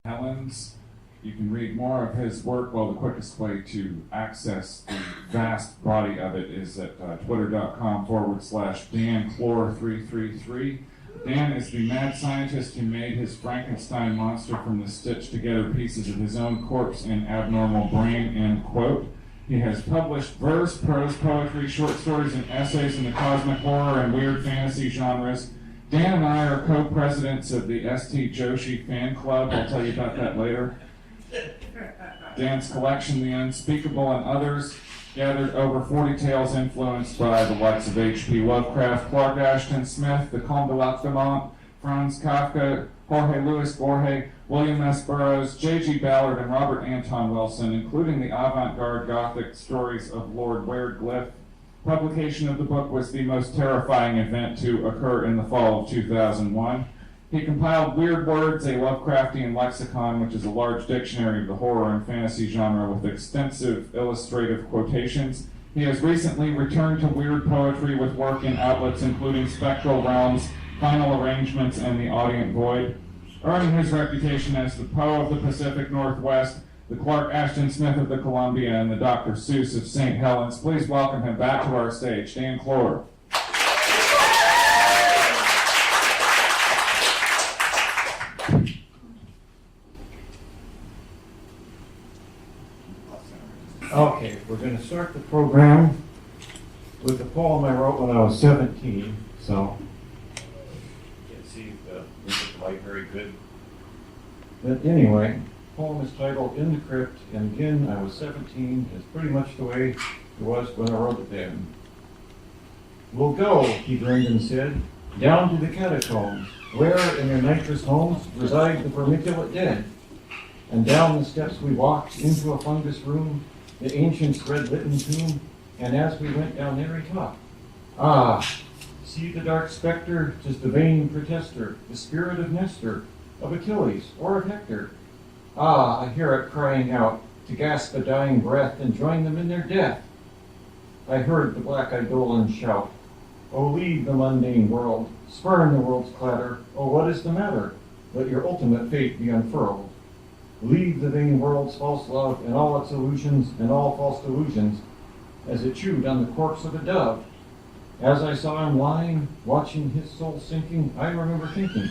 Helens. You can read more of his work. Well, the quickest way to access the vast body of it is at twitter.com/Dan Clore 333. Dan is the mad scientist who made his Frankenstein monster from the stitched together pieces of his own corpse and abnormal brain, end quote. He has published verse, prose, poetry, short stories, and essays in the cosmic horror and weird fantasy genres. Dan and I are co-presidents of the St. Joshi fan club. I'll tell you about that later. Dan's collection, The Unspeakable and Others, gathered over 40 tales influenced by the likes of H.P. Lovecraft, Clark Ashton Smith, the Comte de Lactamont, Franz Kafka, Jorge Luis Borges, William S. Burroughs, J.G. Ballard, and Robert Anton Wilson, including the avant-garde Gothic stories of Lord Werglyph. Publication of the book was the most terrifying event to occur in the fall of 2001. He compiled Weird Words, a Lovecraftian lexicon, which is a large dictionary of the horror and fantasy genre with extensive illustrative quotations. He has recently returned to weird poetry with work in outlets including Spectral Realms, Final Arrangements, and The Audient Void, earning his reputation as the Poe of the Pacific Northwest, the Clark Ashton Smith of the Columbia, and the Dr. Seuss of St. Helens. Please welcome him back to our stage, Dan Clore. Okay, we're going to start the program with a poem I wrote when I was 17. So, you can see the light very good. But anyway, the poem is titled In the Crypt, and again, I was 17. It's pretty much the way it was when I wrote it then. We'll go, he grinned and said, down to the catacombs, where in their nitrous homes reside the vermiculate dead. And down the steps we walked into a fungus room, the ancient's red-litten tomb, and as we went down there he talked. Ah, see the dark specter, 'tis the vain protester, the spirit of Nestor, of Achilles, or of Hector. Ah, I hear it crying out, to gasp a dying breath and join them in their death. I heard the black eidolon shout, oh, leave the mundane world, spurn the world's clatter, oh, what is the matter? Let your ultimate fate be unfurled. Leave the vain world's false love and all its illusions and all false delusions, as it chewed on the corpse of a dove. As I saw him lying, watching his soul sinking, I remember thinking,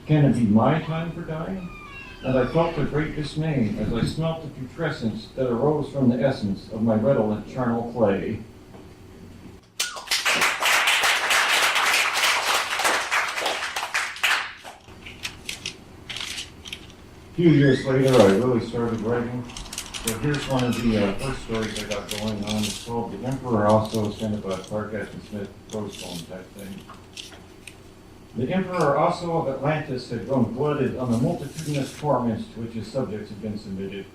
can it be my time for dying? And I felt a great dismay as I smelt the putrescence that arose from the essence of my redolent charnel clay. A few years later, I really started writing. So here's one of the first stories I got going on. It's called The Emperor Also. It's kind of a Clark Ashton Smith prose poem type thing. The Emperor Also of Atlantis had grown glutted on the multitudinous torments to which his subjects had been submitted.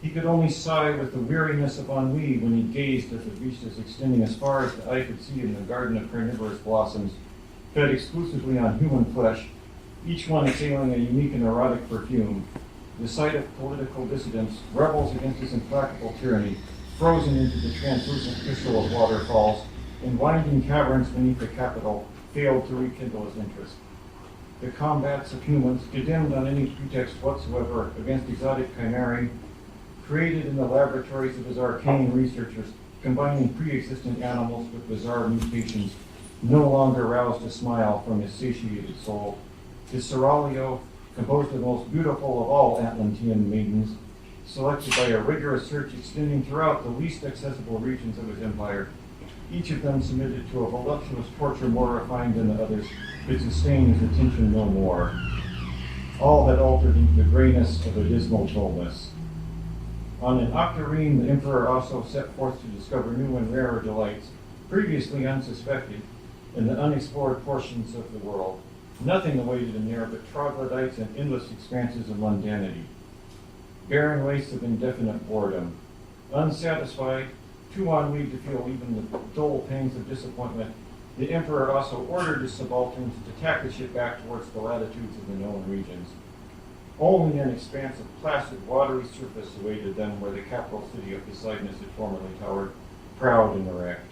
He could only sigh with the weariness of ennui when he gazed at the vistas extending as far as the eye could see in the garden of carnivorous blossoms, fed exclusively on human flesh, each one exhaling a unique and erotic perfume. The sight of political dissidents, rebels against his implacable tyranny, frozen into the translucent crystal of waterfalls, in winding caverns beneath the capital, failed to rekindle his interest. The combats of humans, condemned on any pretext whatsoever against exotic chimerae, created in the laboratories of his arcane researchers, combining pre-existent animals with bizarre mutations, no longer roused a smile from his satiated soul. His seraglio, composed of the most beautiful of all Atlantean maidens, selected by a rigorous search extending throughout the least accessible regions of his empire, each of them submitted to a voluptuous torture more refined than the others, could sustain his attention no more. All had altered into the grayness of a dismal dullness. On an octarine, the Emperor also set forth to discover new and rarer delights, previously unsuspected, in the unexplored portions of the world. Nothing awaited him there but troglodytes and endless expanses of mundanity. Barren wastes of indefinite boredom. Unsatisfied, too ennuied to feel even the dull pangs of disappointment, the Emperor also ordered his subalterns to tack the ship back towards the latitudes of the known regions. Only an expanse of placid, watery surface awaited them where the capital city of Poseidon had formerly towered, proud and erect.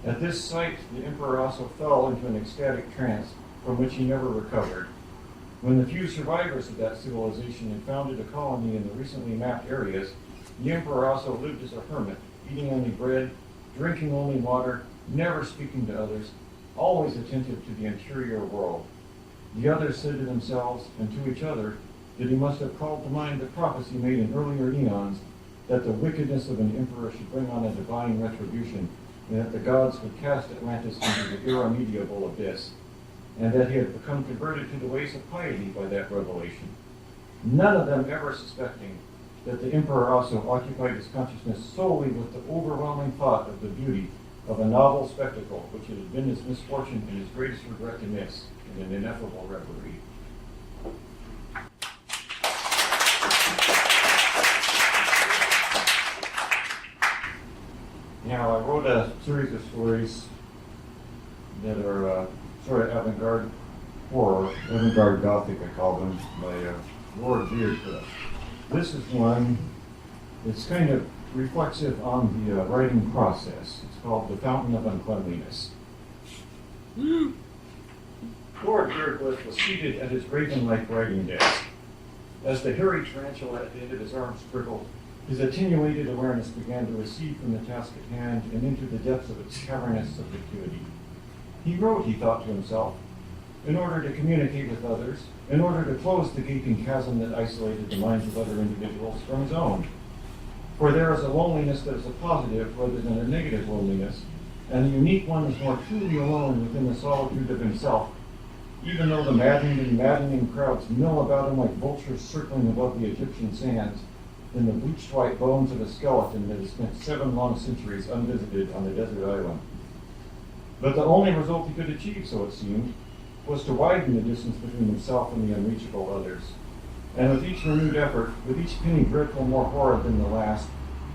At this sight, the Emperor also fell into an ecstatic trance from which he never recovered. When the few survivors of that civilization had founded a colony in the recently mapped areas, the emperor also lived as a hermit, eating only bread, drinking only water, never speaking to others, always attentive to the interior world. The others said to themselves and to each other that he must have called to mind the prophecy made in earlier eons that the wickedness of an emperor should bring on a divine retribution, and that the gods would cast Atlantis into the irremediable abyss, and that he had become converted to the ways of piety by that revelation. None of them ever suspecting that the emperor also occupied his consciousness solely with the overwhelming thought of the beauty of a novel spectacle which it had been his misfortune and his greatest regret to miss in an ineffable reverie. Now, I wrote a series of stories that are sort of avant-garde horror, avant-garde gothic, I call them, by Lord Beardcliff. This is one that's kind of reflexive on the writing process. It's called The Fountain of Uncleanliness. Lord Beardcliff was seated at his raven-like writing desk. As the hairy tarantula at the end of his arm scribbled, his attenuated awareness began to recede from the task at hand and into the depths of its cavernous subjectivity. He wrote, he thought to himself, in order to communicate with others, in order to close the gaping chasm that isolated the minds of other individuals from his own. For there is a loneliness that is a positive rather than a negative loneliness, and the unique one is more truly alone within the solitude of himself, even though the maddened and maddening crowds mill about him like vultures circling above the Egyptian sands, than the bleached white bones of a skeleton that has spent 7 long centuries unvisited on the desert island. But the only result he could achieve, so it seemed, was to widen the distance between himself and the unreachable others. And with each renewed effort, with each penny dreadful more horrid than the last,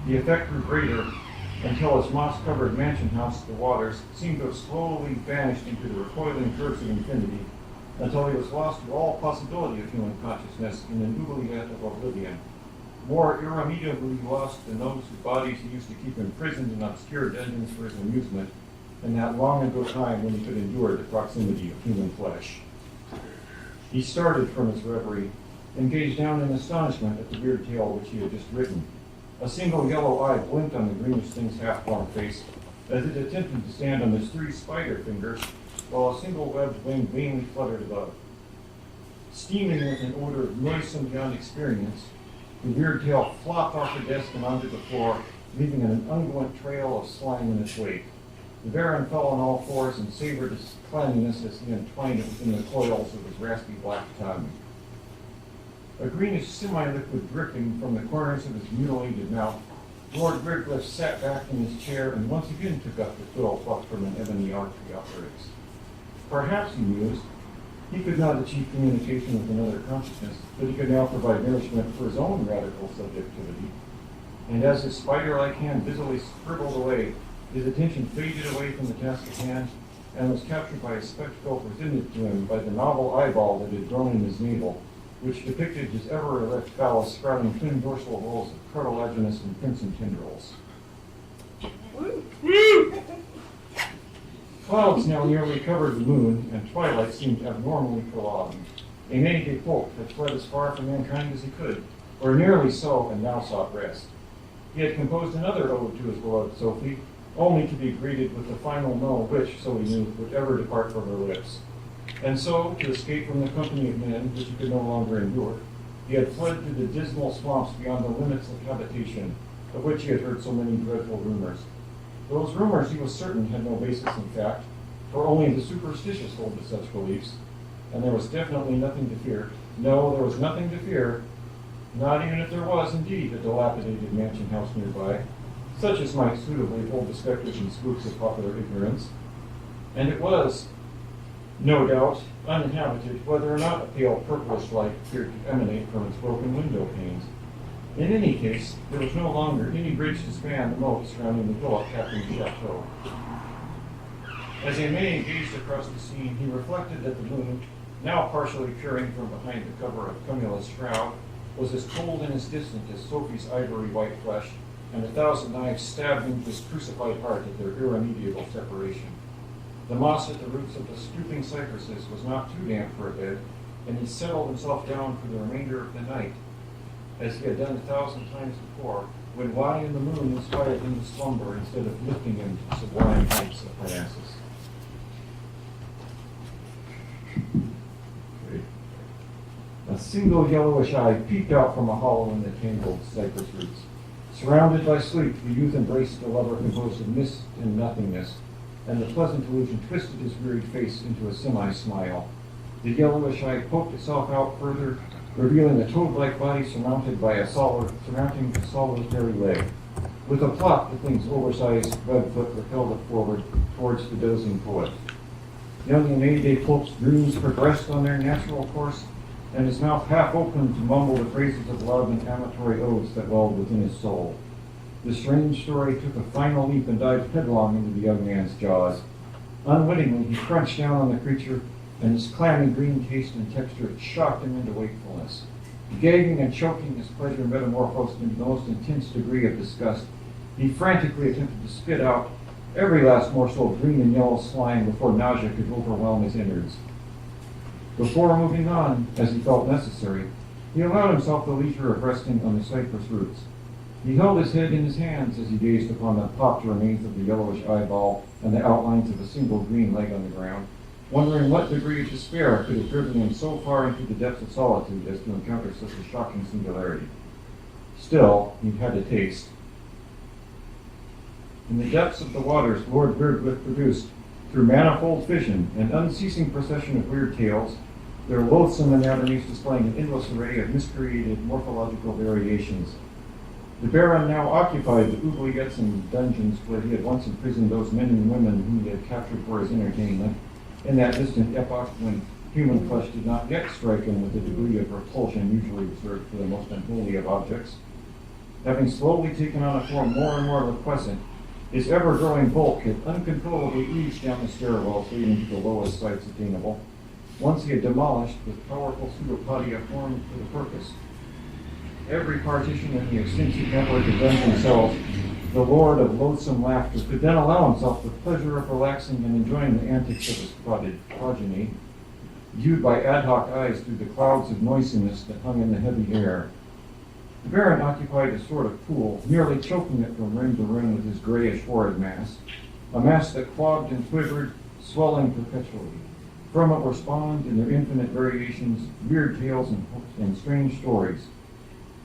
the effect grew greater, until his moss-covered mansion house, the waters, seemed to have slowly vanished into the recoiling curves of infinity, until he was lost to all possibility of human consciousness in an oubliette of oblivion, more irremediably lost than those whose bodies he used to keep imprisoned in obscure dungeons for his amusement, in that long ago time when he could endure the proximity of human flesh. He started from his reverie and gazed down in astonishment at the weird tale which he had just written. A single yellow eye blinked on the greenish thing's half-formed face as it attempted to stand on his 3 spider fingers, while a single webbed wing vainly fluttered above. Steaming with an odor noisome beyond experience, the weird tail flopped off the desk and onto the floor, leaving an unguent trail of slime in its wake. The Baron fell on all fours and savored his cleanliness as he entwined it within the coils of his raspy black tongue. A greenish semi-liquid dripping from the corners of his mutilated mouth, Lord Beardcliff sat back in his chair and once again took up the quill plucked from an ebony archery apparatus. Perhaps, he mused, he could not achieve communication with another consciousness, but he could now provide nourishment for his own radical subjectivity. And as his spider-like hand busily scribbled away, his attention faded away from the task at hand and was captured by a spectacle presented to him by the novel eyeball that had grown in his navel, which depicted his ever-erect phallus sprouting twin dorsal rolls of cartilaginous and crimson tendrils. Clouds now nearly covered the moon, and twilight seemed abnormally prolonged. A May folk had fled as far from mankind as he could, or nearly so, and now sought rest. He had composed another ode to his beloved Sophie, only to be greeted with the final no which, so he knew, would ever depart from her lips. And so, to escape from the company of men, which he could no longer endure, he had fled to the dismal swamps beyond the limits of habitation, of which he had heard so many dreadful rumors. Those rumors, he was certain, had no basis in fact, for only the superstitious hold to such beliefs, and there was definitely nothing to fear. No, there was nothing to fear, not even if there was indeed a dilapidated mansion house nearby, such as might suitably hold the specters and spooks of popular ignorance. And it was, no doubt, uninhabited, whether or not a pale purplish light appeared to emanate from its broken window panes. In any case, there was no longer any bridge to span the moat surrounding the hill of Captain's chateau. As Aimé gazed across the scene, he reflected that the moon, now partially peering from behind the cover of Cumulus' shroud, was as cold and as distant as Sophie's ivory white flesh, and 1,000 knives stabbed into his crucified heart at their irremediable separation. The moss at the roots of the stooping cypresses was not too damp for a bed, and he settled himself down for the remainder of the night, as he had done 1,000 times before, when lying in the moon inspired him to slumber instead of lifting him to sublime heights of Parnassus. A single yellowish eye peeped out from a hollow in the tangled cypress roots. Surrounded by sleep, the youth embraced a lover composed of mist and nothingness, and the pleasant illusion twisted his wearied face into a semi-smile. The yellowish eye poked itself out further, revealing a toad-like body surmounting a solitary leg. With a plop, the thing's oversized web foot propelled it forward towards the dozing poet. Young Aimee Pope's dreams progressed on their natural course, and his mouth half opened to mumble the phrases of love and amatory oaths that welled within his soul. The strange story took a final leap and dived headlong into the young man's jaws. Unwittingly, he crunched down on the creature, and its clammy green taste and texture shocked him into wakefulness. Gagging and choking, his pleasure metamorphosed into the most intense degree of disgust. He frantically attempted to spit out every last morsel of green and yellow slime before nausea could overwhelm his innards. Before moving on, as he felt necessary, he allowed himself the leisure of resting on the cypress roots. He held his head in his hands as he gazed upon the popped remains of the yellowish eyeball and the outlines of a single green leg on the ground, wondering what degree of despair could have driven him so far into the depths of solitude as to encounter such a shocking singularity. Still, he had a taste. In the depths of the waters, Lord Beardcliff produced, through manifold fission and unceasing procession of weird tales, their loathsome anatomies displaying an endless array of miscreated morphological variations. The Baron now occupied the oubliettes and dungeons where he had once imprisoned those men and women whom he had captured for his entertainment, in that distant epoch when human flesh did not yet strike him with the degree of repulsion usually reserved for the most unholy of objects. Having slowly taken on a form more and more requiescent, his ever-growing bulk had uncontrollably eased down the stairwells leading to the lowest sites attainable. Once he had demolished with powerful pseudopodia formed for the purpose. Every partition in the extensive network of dungeon cells, the lord of loathsome laughter could then allow himself the pleasure of relaxing and enjoying the antics of his progeny, viewed by ad hoc eyes through the clouds of noisiness that hung in the heavy air. The Baron occupied a sort of pool, nearly choking it from rim to rim with his grayish horrid mass, a mass that clogged and quivered, swelling perpetually. From it were spawned, in their infinite variations, weird tales and strange stories.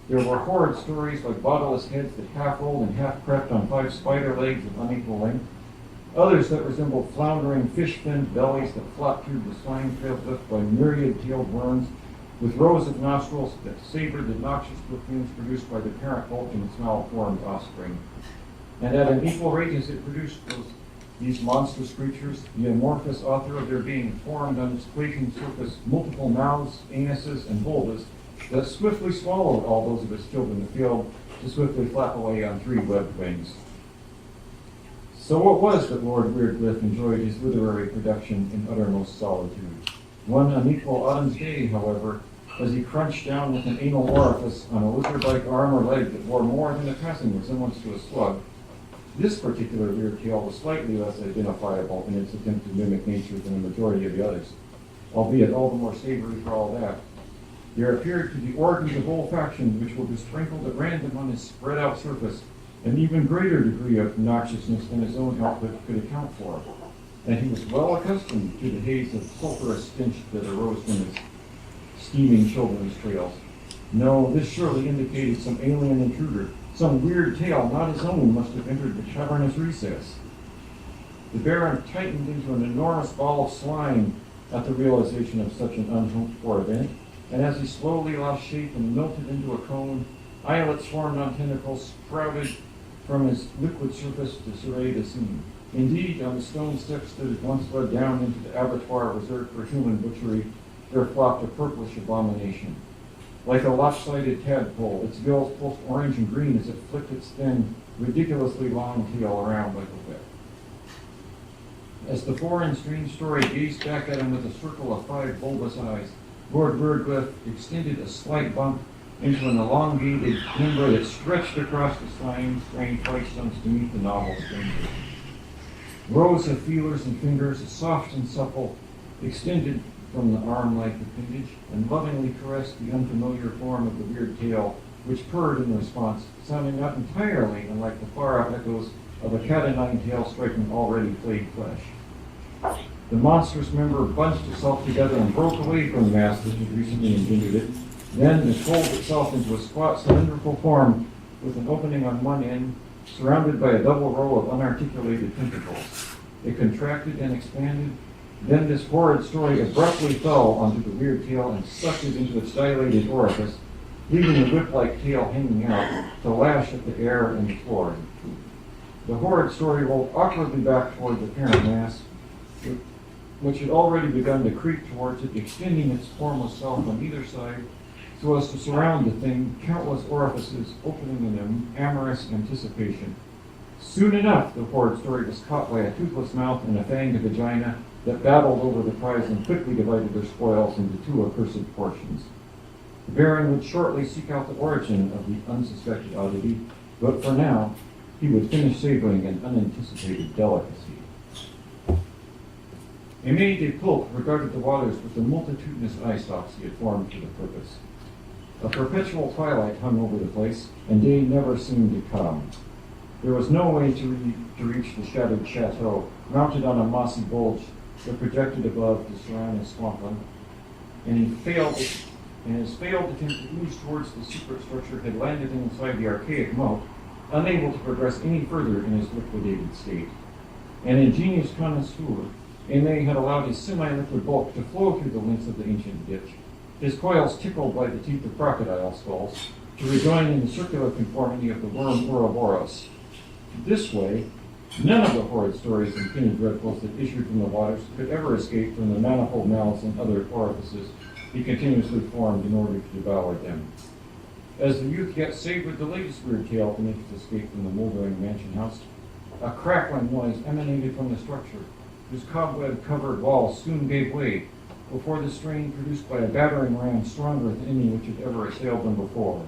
There were horrid stories like bodiless heads that half rolled and half crept on 5 spider legs of unequal length, others that resembled floundering fish-finned bellies that flopped through the slime trails left by myriad-tailed worms, with rows of nostrils that savored the noxious perfumes produced by the parent bulk and its malformed offspring. And at an equal rate as it produced these monstrous creatures, the amorphous author of their being formed on its quaking surface multiple mouths, anuses, and vulvas that swiftly swallowed all those of its children in the field to swiftly flap away on 3 webbed wings. So what was that Lord Beardcliff enjoyed his literary production in uttermost solitude? One unequal autumn's day, however, as he crunched down with an anal orifice on a lizard-like arm or leg that bore more than a passing resemblance to a slug, this particular weird tale was slightly less identifiable in its attempt to mimic nature than the majority of the others, albeit all the more savory for all that. There appeared to be organs of olfaction which were besprinkled at random on his spread-out surface, an even greater degree of noxiousness than his own output could account for, and he was well accustomed to the haze of sulphurous stench that arose from his steaming children's trails. No, this surely indicated some alien intruder. Some weird tale not his own must have entered the cavernous recess. The Baron tightened into an enormous ball of slime at the realization of such an unhoped-for event, and as he slowly lost shape and melted into a cone, islets formed on tentacles sprouted from his liquid surface to survey the scene. Indeed, on the stone steps that had once led down into the abattoir reserved for human butchery, there flopped a purplish abomination. Like a lopsided tadpole, its gills pulsed orange and green as it flicked its thin, ridiculously long tail around like a whip. As the foreign strange story gazed back at him with a circle of 5 bulbous eyes, Lord Beardcliff extended a slight bump into an elongated member that stretched across the slime-stained whitestones to meet the novel stranger. Rows of feelers and fingers, soft and supple, extended from the arm-like appendage and lovingly caressed the unfamiliar form of the weird tail, which purred in response, sounding not entirely unlike the far-out echoes of a cat-o'-nine tail striking already flayed flesh. The monstrous member bunched itself together and broke away from the mass that had recently engendered it, then it folded itself into a squat cylindrical form with an opening on one end, surrounded by a double row of unarticulated tentacles. It contracted and expanded. Then this horrid story abruptly fell onto the weird tail and sucked it into its dilated orifice, leaving the whip-like tail hanging out to lash at the air and the floor. The horrid story rolled awkwardly back toward the parent mass, which had already begun to creep towards it, extending its formless self on either side so as to surround the thing, countless orifices opening in amorous anticipation. Soon enough, the horrid story was caught by a toothless mouth and a fanged vagina that battled over the prize and quickly divided their spoils into two accursed portions. The Baron would shortly seek out the origin of the unsuspected oddity, but for now, he would finish savoring an unanticipated delicacy. Aimé de Pulp regarded the waters with the multitudinous eye stalks he had formed for the purpose. A perpetual twilight hung over the place, and day never seemed to come. There was no way to reach the shadowed chateau, mounted on a mossy bulge that projected above the surrounding swampland, and his failed attempt to ooze towards the secret structure had landed inside the archaic moat, unable to progress any further in his liquidated state. An ingenious connoisseur, Aimé had allowed his semi-liquid bulk to flow through the length of the ancient ditch, his coils tickled by the teeth of crocodile skulls, to rejoin in the circular conformity of the worm Ouroboros. This way, none of the horrid stories and penny dreadfuls that issued from the waters could ever escape from the manifold mouths and other orifices he continuously formed in order to devour them. As the youth yet savored the latest weird tale to make its escape from the moldering mansion house, a crackling noise emanated from the structure, whose cobweb-covered walls soon gave way before the strain produced by a battering ram stronger than any which had ever assailed them before.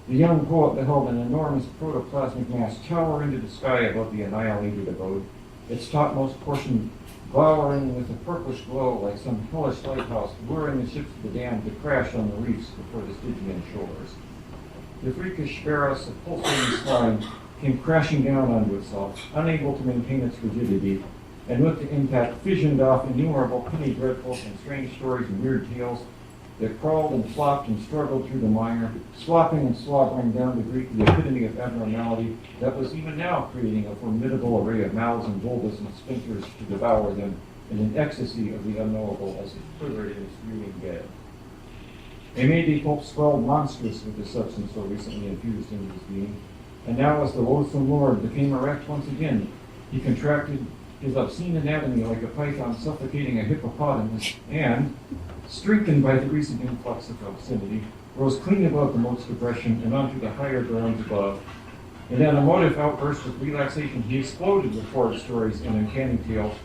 The young poet beheld an enormous protoplasmic mass tower into the sky above the annihilated abode, its topmost portion glowering with a purplish glow like some hellish lighthouse, luring the ships of the damned to crash on the reefs before the Stygian shores. The freakish barrels of pulsating slime came crashing down onto itself, unable to maintain its rigidity, and with the impact fissioned off innumerable penny dreadfuls and strange stories and weird tales that crawled and flopped and struggled through the mire, slopping and slobbering down to greet the epitome of abnormality that was even now creating a formidable array of mouths and vulvas and sphincters to devour them in an ecstasy of the unknowable as it quivered in its reeling bed. Aimé de Pulp swelled monstrous with the substance so recently infused into his being, and now as the loathsome lord became erect once again, he contracted his obscene anatomy like a python suffocating a hippopotamus, and, strengthened by the recent influx of obscenity, rose clean above the moat's depression and onto the higher grounds above. In an emotive outburst of relaxation, he exploded with horrid stories and uncanny tales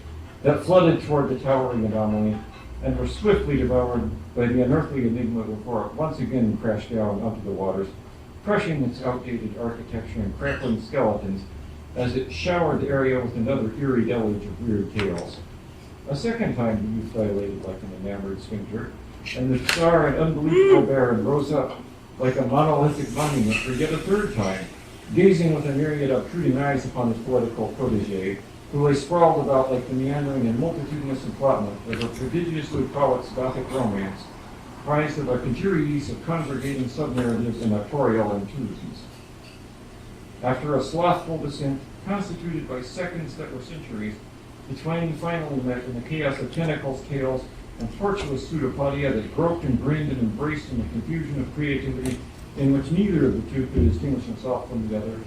that flooded toward the towering anomaly and were swiftly devoured by the unearthly enigma before it once again crashed down onto the waters, crushing its outdated architecture and crackling skeletons as it showered the area with another eerie deluge of weird tales. A second time the youth dilated like an enamored sphincter, and the bizarre and unbelievable Baron rose up like a monolithic monument for yet a third time, gazing with a myriad obtruding eyes upon his poetical protege, who lay sprawled about like the meandering and multitudinous enplotment of a prodigiously prolix Gothic romance, prized of a congeries of congregating sub-narratives and autorial intrusions. After a slothful descent, constituted by seconds that were centuries, the twain finally met in the chaos of tentacles, tails, and tortuous pseudopodia that groped and grinned and embraced in the confusion of creativity in which neither of the two could distinguish himself from the other,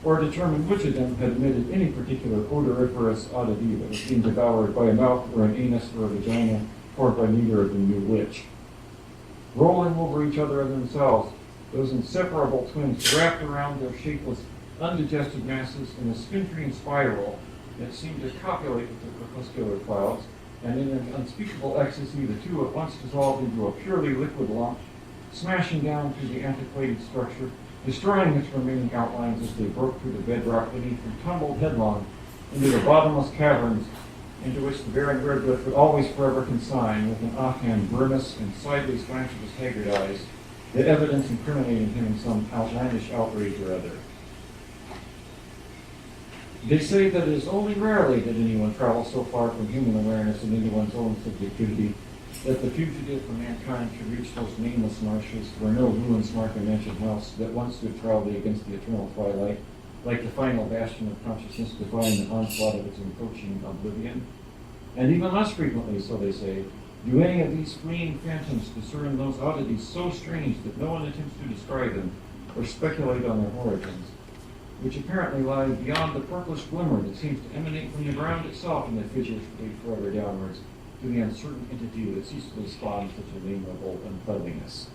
or determine which of them had emitted any particular odoriferous oddity that was being devoured by a mouth or an anus or a vagina, or by neither of them knew which. Rolling over each other and themselves, those inseparable twins wrapped around their shapeless, undigested masses in a sphinctering spiral that seemed to copulate with the crepuscular clouds, and in an unspeakable ecstasy the two at once dissolved into a purely liquid lump, smashing down through the antiquated structure, destroying its remaining outlines as they broke through the bedrock beneath and tumbled headlong into the bottomless caverns into which the Baron Redcliffe would always forever consign, with an offhand grimace and sideways glance of his haggard eyes, the evidence incriminating him in some outlandish outrage or other. They say that it is only rarely that anyone travels so far from human awareness and into one's own subjectivity that the fugitive from mankind should reach those nameless marshes where no ruins mark a mansion house that once stood proudly against the eternal twilight, like the final bastion of consciousness defying the onslaught of its encroaching oblivion. And even less frequently, so they say, do any of these fleeing phantoms discern those oddities so strange that no one attempts to describe them or speculate on their origins, which apparently lie beyond the purplish glimmer that seems to emanate from the ground itself and that fissures forever downwards to the uncertain entity that ceaselessly spawns such a innumerable uncleanliness.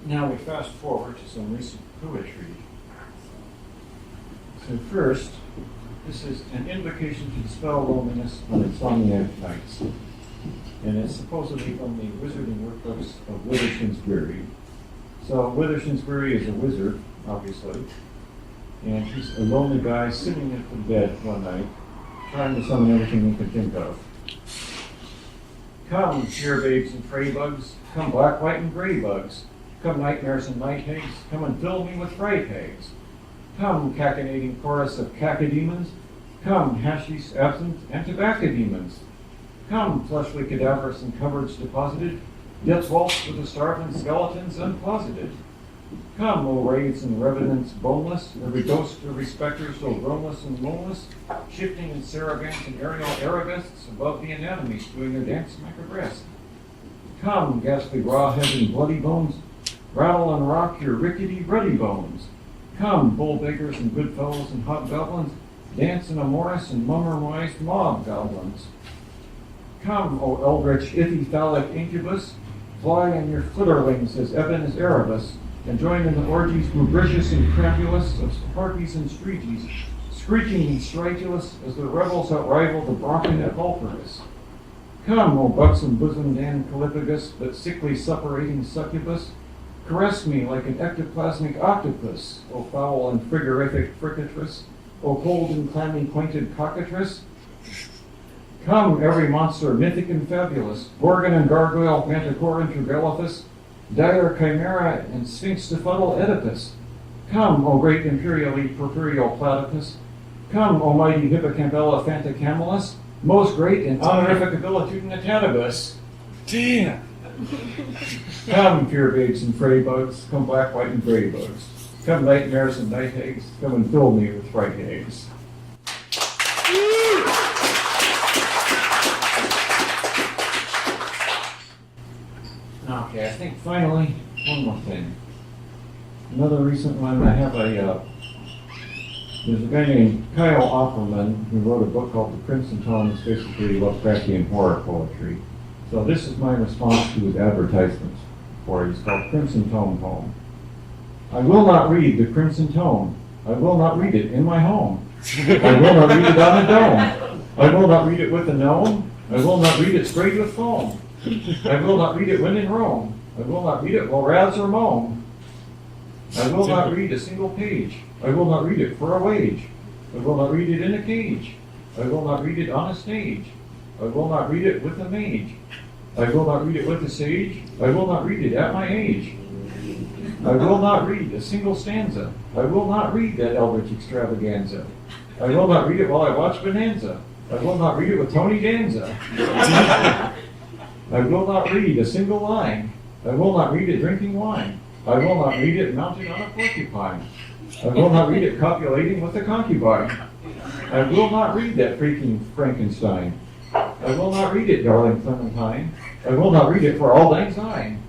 Now we fast forward to some recent poetry. So first, this is an invocation to dispel loneliness on insomniac nights. And it's supposedly from the wizarding workbooks of Withershamsbury. So Withershamsbury is a wizard, obviously. And he's a lonely guy sitting at the bed one night, trying to summon everything he could think of. Come, dear babes and prey bugs, come black, white, and gray bugs. Come nightmares and night hags, come and fill me with fright hags. Come, cachinnating chorus of cacodemons, come, hashish, absinthe, and tobacco demons. Come, fleshly cadavers and cupboards deposited, death's waltz with the starving skeletons uncloseted. Come, O wraiths and revenants boneless, every ghost, every spectre so groanless and moanless, shifting in sarabans and aerial arabesques above the anatomies, doing their dance macabre. Come, ghastly rawheads and bloody bones, rattle and rock your rickety ruddy bones. Come, bull beggars and good fellows and hobgoblins, dance in a morris and mummer-wise mob goblins. Come, O eldritch ichthyphallic incubus, fly in your flitterlings as ebon as Erebus, and join in the orgies rubricious and crapulous of harpies and streegies, screeching and stridulous as the rebels outrival the Brocken at Vulpurus. Come, O buxom bosomed and calipagus, but sickly suppurating succubus, caress me like an ectoplasmic octopus, O foul and frigorific fricatrice, O cold and clammy pointed cockatrice. Come, every monster mythic and fabulous, Gorgon and gargoyle, manticore and trigalathus, dire chimera and sphinx to fuddle Oedipus. Come, O great imperially purpureal platypus. Come, O mighty hippocampella fantacamelus, most great and honorific abilitudinatabus. Damn! Come, pure babes and prey bugs, come black, white, and gray bugs. Come nightmares and night hags, come and fill me with fright hags. Okay, I think finally, one more thing. Another recent one, I have there's a guy named Kyle Opperman who wrote a book called The Crimson Tome. It's basically Lovecraftian horror poetry. So this is my response to his advertisement for it. It's called Crimson Tome Poem. I will not read the Crimson Tome. I will not read it in my home. I will not read it on a dome. I will not read it with a gnome. I will not read it sprayed with foam. I will not read it when in Rome. I will not read it while razz or moan. I will not read a single page. I will not read it for a wage. I will not read it in a cage. I will not read it on a stage. I will not read it with a mage. I will not read it with a sage. I will not read it at my age. I will not read a single stanza. I will not read that eldritch extravaganza. I will not read it while I watch Bonanza. I will not read it with Tony Danza. I will not read a single line. I will not read it drinking wine. I will not read it mounted on a porcupine. I will not read it copulating with a concubine. I will not read that freaking Frankenstein. I will not read it, darling Clementine. I will not read it for all lang syne.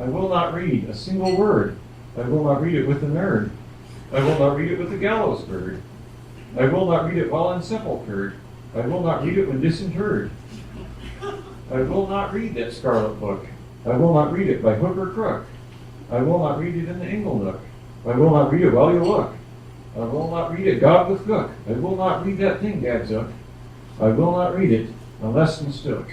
I will not read a single word. I will not read it with a nerd. I will not read it with a gallows bird. I will not read it while ensepulchred. I will not read it when disinterred. I will not read that scarlet book. I will not read it by hook or crook. I will not read it in the inglenook. I will not read it while you look. I will not read it God with gook. I will not read that thing, Gadzuk. I will not read it unless mistook.